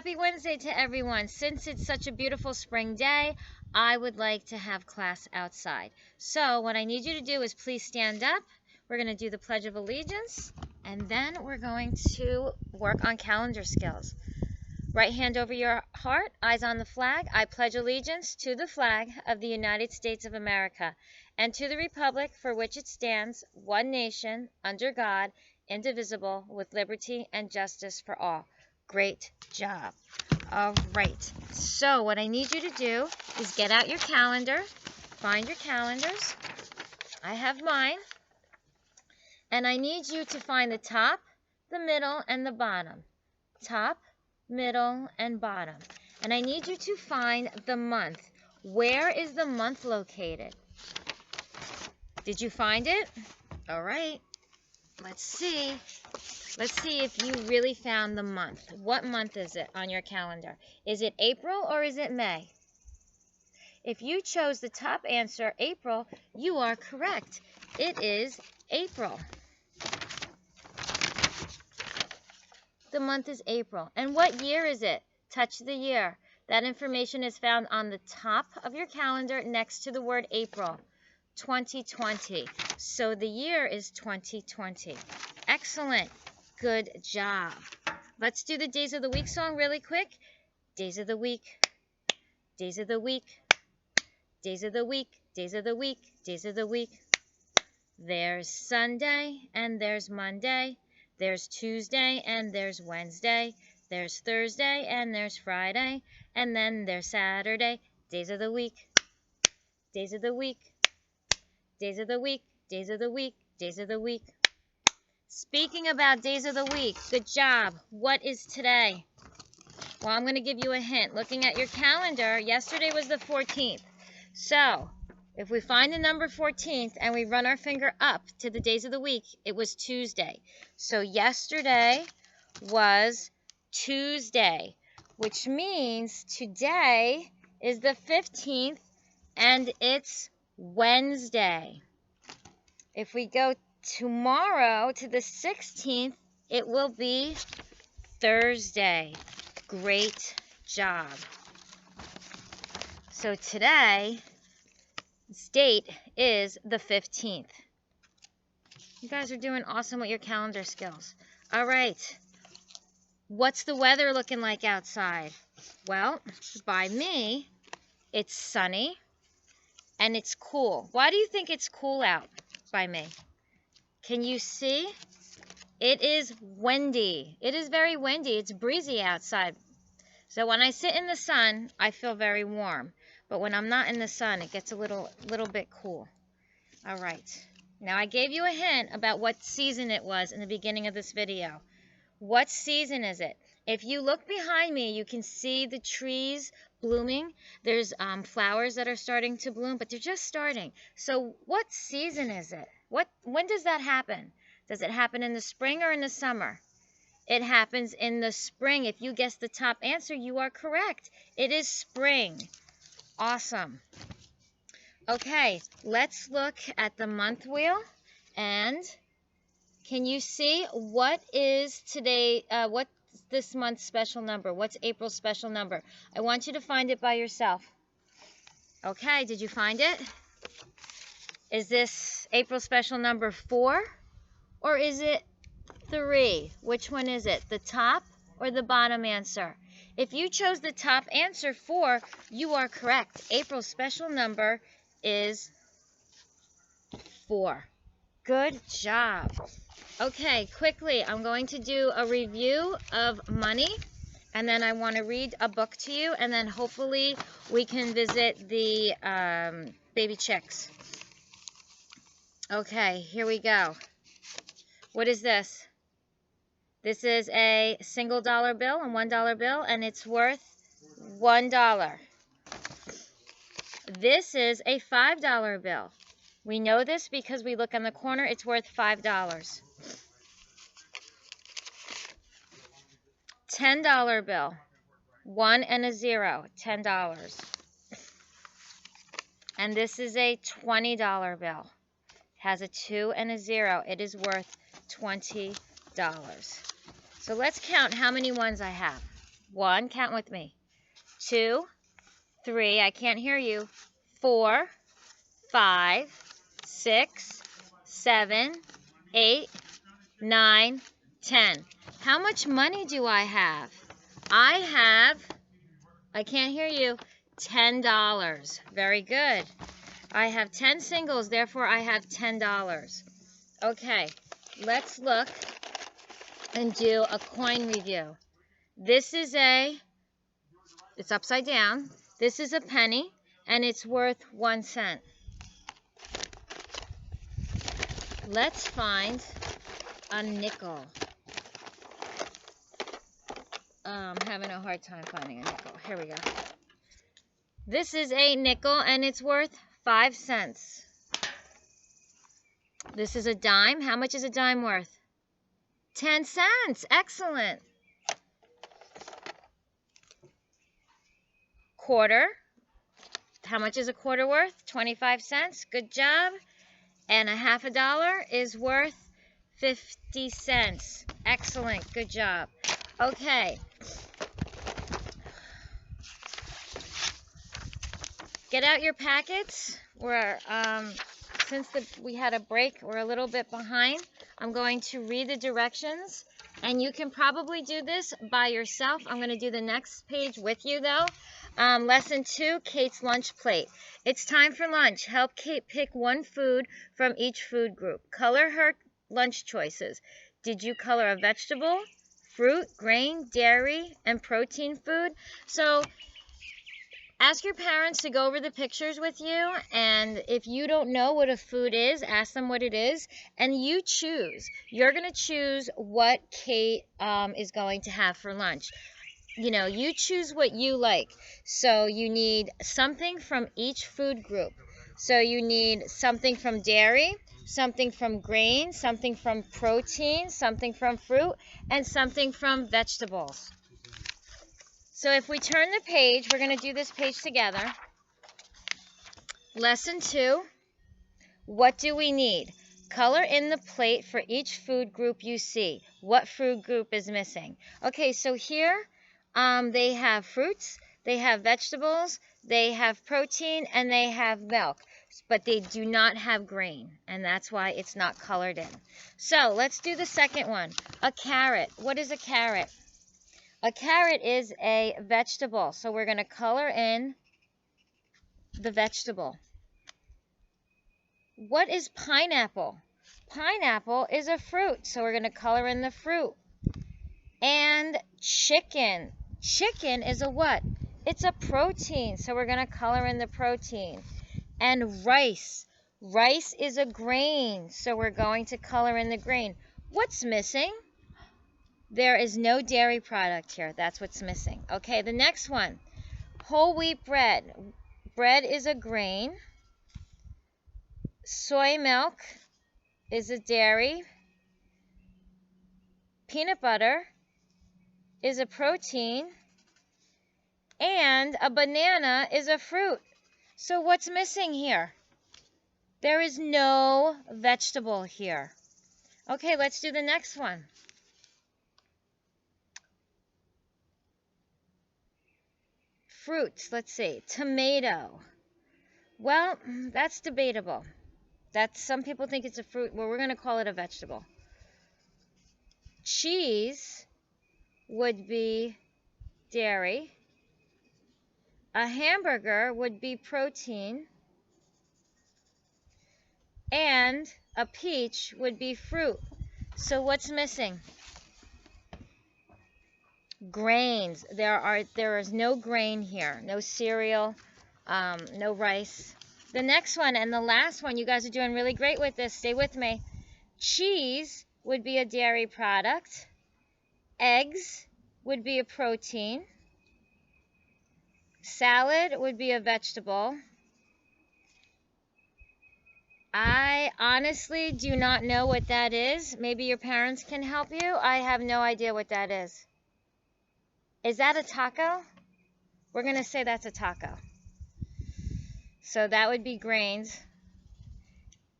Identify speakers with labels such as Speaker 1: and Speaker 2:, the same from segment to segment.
Speaker 1: Happy Wednesday to everyone. Since it's such a beautiful spring day, I would like to have class outside. So what I need you to do is please stand up. We're going to do the Pledge of Allegiance, and then we're going to work on calendar skills. Right hand over your heart, eyes on the flag. I pledge allegiance to the flag of the United States of America and to the republic for which it stands, one nation, under God, indivisible, with liberty and justice for all. Great job. All right. So what I need you to do is get out your calendar. Find your calendars. I have mine. And I need you to find the top, the middle, and the bottom. Top, middle, and bottom. And I need you to find the month. Where is the month located? Did you find it? All right. Let's see. Let's see if you really found the month. What month is it on your calendar? Is it April or is it May? If you chose the top answer, April, you are correct. It is April. The month is April. And what year is it? Touch the year. That information is found on the top of your calendar next to the word April. 2020. So the year is 2020. Excellent. Good job. Let's do the Days of the Week song really quick. Days of the week. Days of the week. Days of the week. Days of the week. Days of the week. There's Sunday and there's Monday. There's Tuesday and there's Wednesday. There's Thursday and there's Friday. And then there's Saturday. Days of the week. Days of the week. Days of the week. Days of the week. Days of the week. Speaking about days of the week, good job. What is today? Well, I'm going to give you a hint. Looking at your calendar, yesterday was the 14th. So, if we find the number 14th and we run our finger up to the days of the week, it was Tuesday. So, yesterday was Tuesday, which means today is the 15th and it's Wednesday. If we go tomorrow to the 16th, it will be Thursday. Great job. So today's date is the 15th. You guys are doing awesome with your calendar skills. All right. What's the weather looking like outside? Well, by me, it's sunny and it's cool. Why do you think it's cool out by me? Can you see? It is windy. It is very windy. It's breezy outside. So when I sit in the sun, I feel very warm. But when I'm not in the sun, it gets a little bit cool. All right. Now I gave you a hint about what season it was in the beginning of this video. What season is it? If you look behind me, you can see the trees blooming. There's flowers that are starting to bloom, but they're just starting. So what season is it? When does that happen? Does it happen in the spring or in the summer? It happens in the spring. If you guess the top answer, you are correct. It is spring. Awesome. Okay, let's look at the month wheel. And can you see what is today, what's this month's special number? What's April's special number? I want you to find it by yourself. Okay, did you find it? Is this April special number 4 or is it 3? Which one is it? The top or the bottom answer? If you chose the top answer 4, you are correct. April's special number is 4. Good job. Okay, quickly, I'm going to do a review of money, and then I want to read a book to you, and then hopefully we can visit the baby chicks. Okay, here we go. What is this? This is a single dollar bill, a $1 bill, and it's worth $1. This is a $5 bill. We know this because we look on the corner. It's worth $5. $10 bill. 1 and a 0. $10. And this is a $20 bill. Has a 2 and a 0. It is worth $20. So let's count how many ones I have. 1, count with me. 2, 3, I can't hear you. 4, 5, 6, 7, 8, 9, 10. How much money do I have? I can't hear you, $10. Very good. I have 10 singles, therefore I have $10. Okay, let's look and do a coin review. This is it's upside down. This is a penny, and it's worth 1 cent. Let's find a nickel. I'm having a hard time finding a nickel. Here we go. This is a nickel, and it's worth 5 cents. This is a dime. How much is a dime worth? 10 cents. Excellent. Quarter. How much is a quarter worth? 25 cents. Good job. And a half a dollar is worth 50 cents. Excellent. Good job. Okay. Get out your packets. Since we had a break, we're a little bit behind. I'm going to read the directions, and you can probably do this by yourself. I'm going to do the next page with you, though. Lesson 2, Kate's lunch plate. It's time for lunch. Help Kate pick one food from each food group. Color her lunch choices. Did you color a vegetable, fruit, grain, dairy, and protein food? So ask your parents to go over the pictures with you, and if you don't know what a food is, ask them what it is, and you choose. You're going to choose what Kate is going to have for lunch. You know, you choose what you like. So you need something from each food group. So you need something from dairy, something from grain, something from protein, something from fruit, and something from vegetables. So if we turn the page, we're going to do this page together. Lesson 2, what do we need? Color in the plate for each food group you see. What food group is missing? Okay, so here they have fruits, they have vegetables, they have protein, and they have milk. But they do not have grain, and that's why it's not colored in. So let's do the second one. A carrot. What is a carrot? A carrot is a vegetable, so we're going to color in the vegetable. What is pineapple? Pineapple is a fruit, so we're going to color in the fruit. And chicken. Chicken is a what? It's a protein, so we're going to color in the protein. And rice. Rice is a grain, so we're going to color in the grain. What's missing? There is no dairy product here. That's what's missing. Okay, the next one. Whole wheat bread. Bread is a grain. Soy milk is a dairy. Peanut butter is a protein. And a banana is a fruit. So what's missing here? There is no vegetable here. Okay, let's do the next one. Fruits, let's see. Tomato. Well, that's debatable. Some people think it's a fruit. Well, we're going to call it a vegetable. Cheese would be dairy. A hamburger would be protein. And a peach would be fruit. So what's missing? Grains. There is no grain here. No cereal, no rice. The next one and the last one, you guys are doing really great with this. Stay with me. Cheese would be a dairy product. Eggs would be a protein. Salad would be a vegetable. I honestly do not know what that is. Maybe your parents can help you. I have no idea what that is. Is that a taco? We're going to say that's a taco. So that would be grains.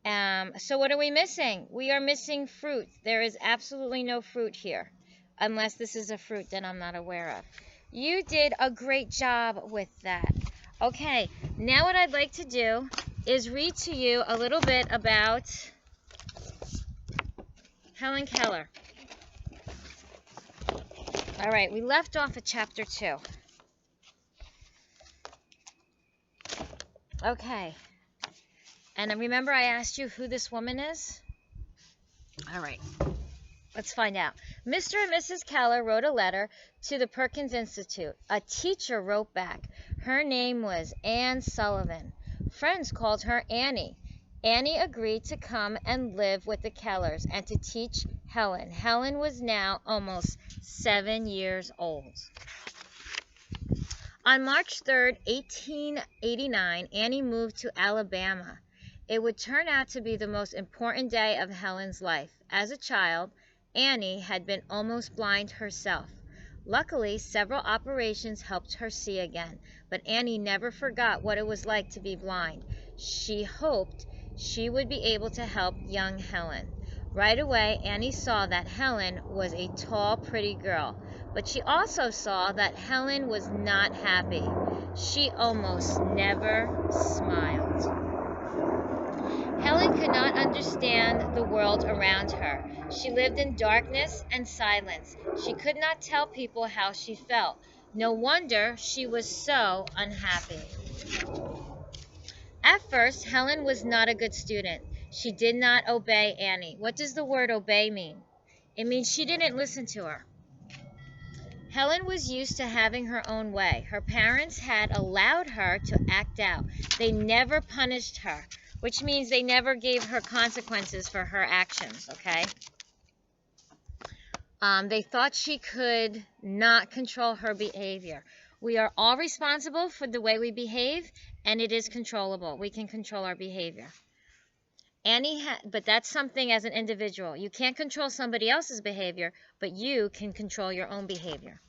Speaker 1: So what are we missing? We are missing fruit. There is absolutely no fruit here. Unless this is a fruit that I'm not aware of. You did a great job with that. Okay, now what I'd like to do is read to you a little bit about Helen Keller. All right, we left off at chapter 2. Okay, and remember I asked you who this woman is? All right, let's find out. Mr. and Mrs. Keller wrote a letter to the Perkins Institute. A teacher wrote back. Her name was Anne Sullivan. Friends called her Annie. Annie agreed to come and live with the Kellers and to teach Helen. Helen was now almost 7 years old. On March 3rd, 1889, Annie moved to Alabama. It would turn out to be the most important day of Helen's life. As a child, Annie had been almost blind herself. Luckily, several operations helped her see again, but Annie never forgot what it was like to be blind. She hoped she would be able to help young Helen. Right away, Annie saw that Helen was a tall, pretty girl, but she also saw that Helen was not happy. She almost never smiled. Helen could not understand the world around her. She lived in darkness and silence. She could not tell people how she felt. No wonder she was so unhappy. At first, Helen was not a good student. She did not obey Annie. What does the word obey mean? It means she didn't listen to her. Helen was used to having her own way. Her parents had allowed her to act out. They never punished her, which means they never gave her consequences for her actions, okay? They thought she could not control her behavior. We are all responsible for the way we behave, and it is controllable. We can control our behavior. But that's something as an individual. You can't control somebody else's behavior, but you can control your own behavior.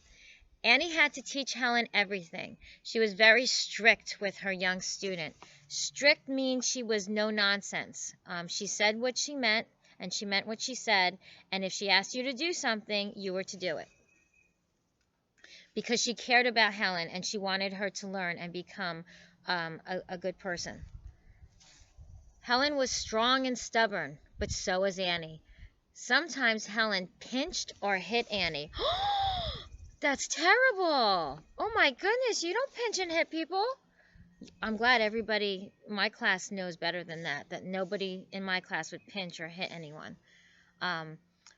Speaker 1: Annie had to teach Helen everything. She was very strict with her young student. Strict means she was no nonsense. She said what she meant, and she meant what she said, and if she asked you to do something, you were to do it. Because she cared about Helen, and she wanted her to learn and become a good person. Helen was strong and stubborn, but so was Annie. Sometimes Helen pinched or hit Annie. That's terrible. Oh my goodness, you don't pinch and hit people. I'm glad everybody in my class knows better than that nobody in my class would pinch or hit anyone.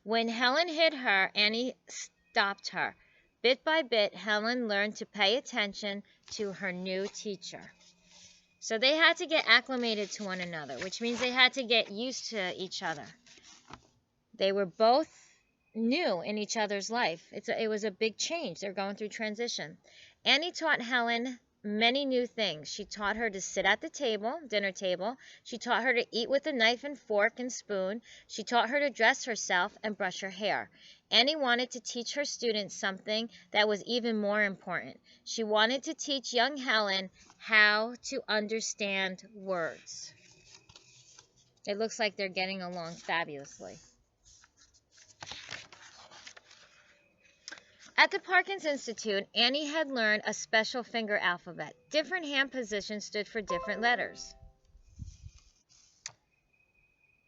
Speaker 1: When Helen hit her, Annie stopped her. Bit by bit, Helen learned to pay attention to her new teacher. So they had to get acclimated to one another, which means they had to get used to each other. They were both new in each other's life. It was a big change. They're going through transition. Annie taught Helen many new things. She taught her to sit at the dinner table. She taught her to eat with a knife and fork and spoon. She taught her to dress herself and brush her hair. Annie wanted to teach her students something that was even more important. She wanted to teach young Helen how to understand words. It looks like they're getting along fabulously. At the Perkins Institute, Annie had learned a special finger alphabet. Different hand positions stood for different letters.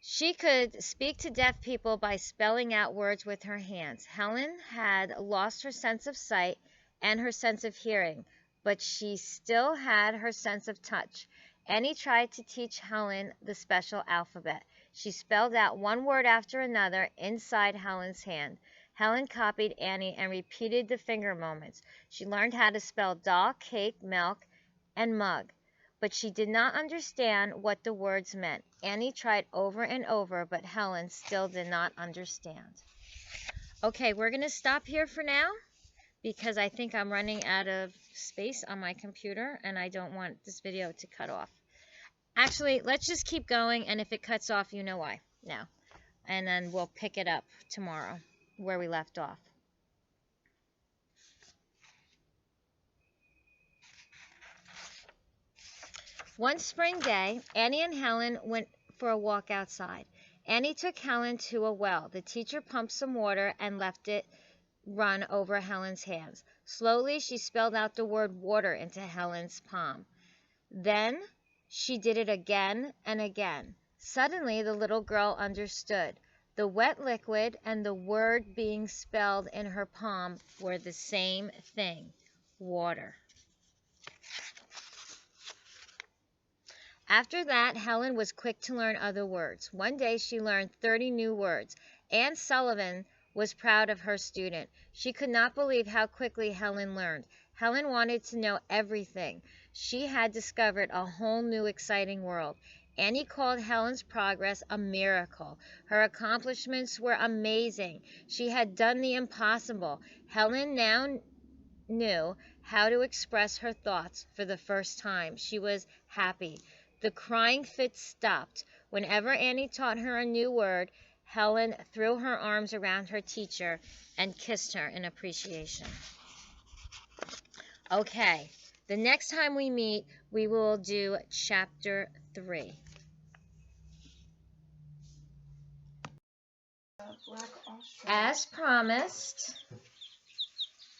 Speaker 1: She could speak to deaf people by spelling out words with her hands. Helen had lost her sense of sight and her sense of hearing, but she still had her sense of touch. Annie tried to teach Helen the special alphabet. She spelled out one word after another inside Helen's hand. Helen copied Annie and repeated the finger movements. She learned how to spell doll, cake, milk, and mug, but she did not understand what the words meant. Annie tried over and over, but Helen still did not understand. Okay, we're going to stop here for now because I think I'm running out of space on my computer and I don't want this video to cut off. Actually, let's just keep going, and if it cuts off, you know why now. And then we'll pick it up tomorrow where we left off. One spring day, Annie and Helen went for a walk outside. Annie took Helen to a well. The teacher pumped some water and left it run over Helen's hands. Slowly, she spelled out the word water into Helen's palm. Then she did it again and again. Suddenly, the little girl understood. The wet liquid and the word being spelled in her palm were the same thing, water. After that, Helen was quick to learn other words. One day she learned 30 new words. Anne Sullivan was proud of her student. She could not believe how quickly Helen learned. Helen wanted to know everything. She had discovered a whole new exciting world. Annie called Helen's progress a miracle. Her accomplishments were amazing. She had done the impossible. Helen now knew how to express her thoughts for the first time. She was happy. The crying fit stopped. Whenever Annie taught her a new word, Helen threw her arms around her teacher and kissed her in appreciation. Okay, the next time we meet, we will do chapter 3. As promised,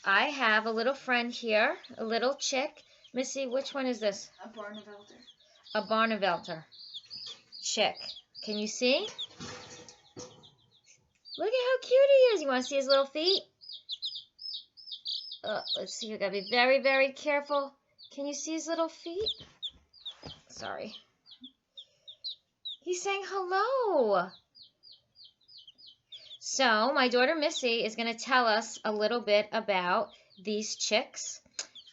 Speaker 1: I have a little friend here, a little chick. Missy, which one is this?
Speaker 2: A Barnevelder.
Speaker 1: A Barnevelder chick. Can you see? Look at how cute he is. You want to see his little feet? Let's see. You gotta be very, very careful. Can you see his little feet? Sorry. He's saying hello. So my daughter Missy is going to tell us a little bit about these chicks.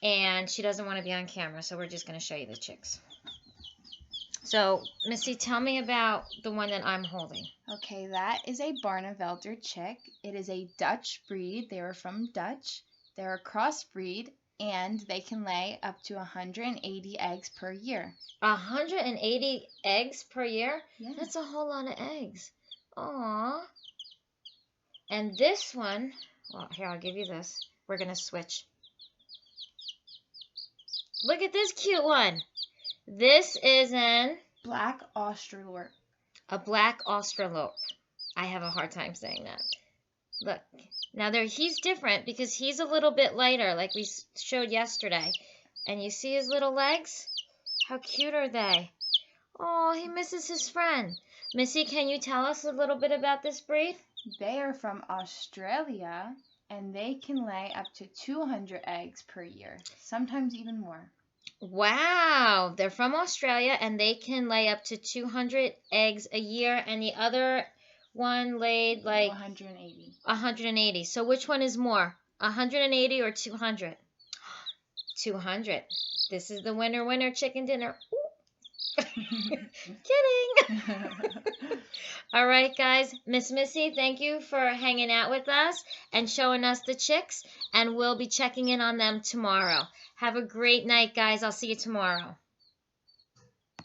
Speaker 1: And she doesn't want to be on camera, so we're just going to show you the chicks. So, Missy, tell me about the one that I'm holding.
Speaker 2: Okay, that is a Barnevelder chick. It is a Dutch breed. They are from Dutch. They're a crossbreed, and they can lay up to 180 eggs per year.
Speaker 1: 180 eggs per year?
Speaker 2: Yeah.
Speaker 1: That's a whole lot of eggs. Aww. And this one, well, here, I'll give you this. We're going to switch. Look at this cute one. This is an...
Speaker 2: Black Australorp.
Speaker 1: A black Australorp. I have a hard time saying that. Look. Now, he's different because he's a little bit lighter, like we showed yesterday. And you see his little legs? How cute are they? Oh, he misses his friend. Missy, can you tell us a little bit about this breed?
Speaker 2: They are from Australia, and they can lay up to 200 eggs per year, sometimes even more.
Speaker 1: Wow, they're from Australia, and they can lay up to 200 eggs a year, and the other one laid like
Speaker 2: 180.
Speaker 1: 180. So which one is more, 180 or 200? 200. This is the winner chicken dinner. Kidding. All right, guys. Miss Missy, thank you for hanging out with us and showing us the chicks, and we'll be checking in on them tomorrow. Have a great night, guys. I'll see you tomorrow.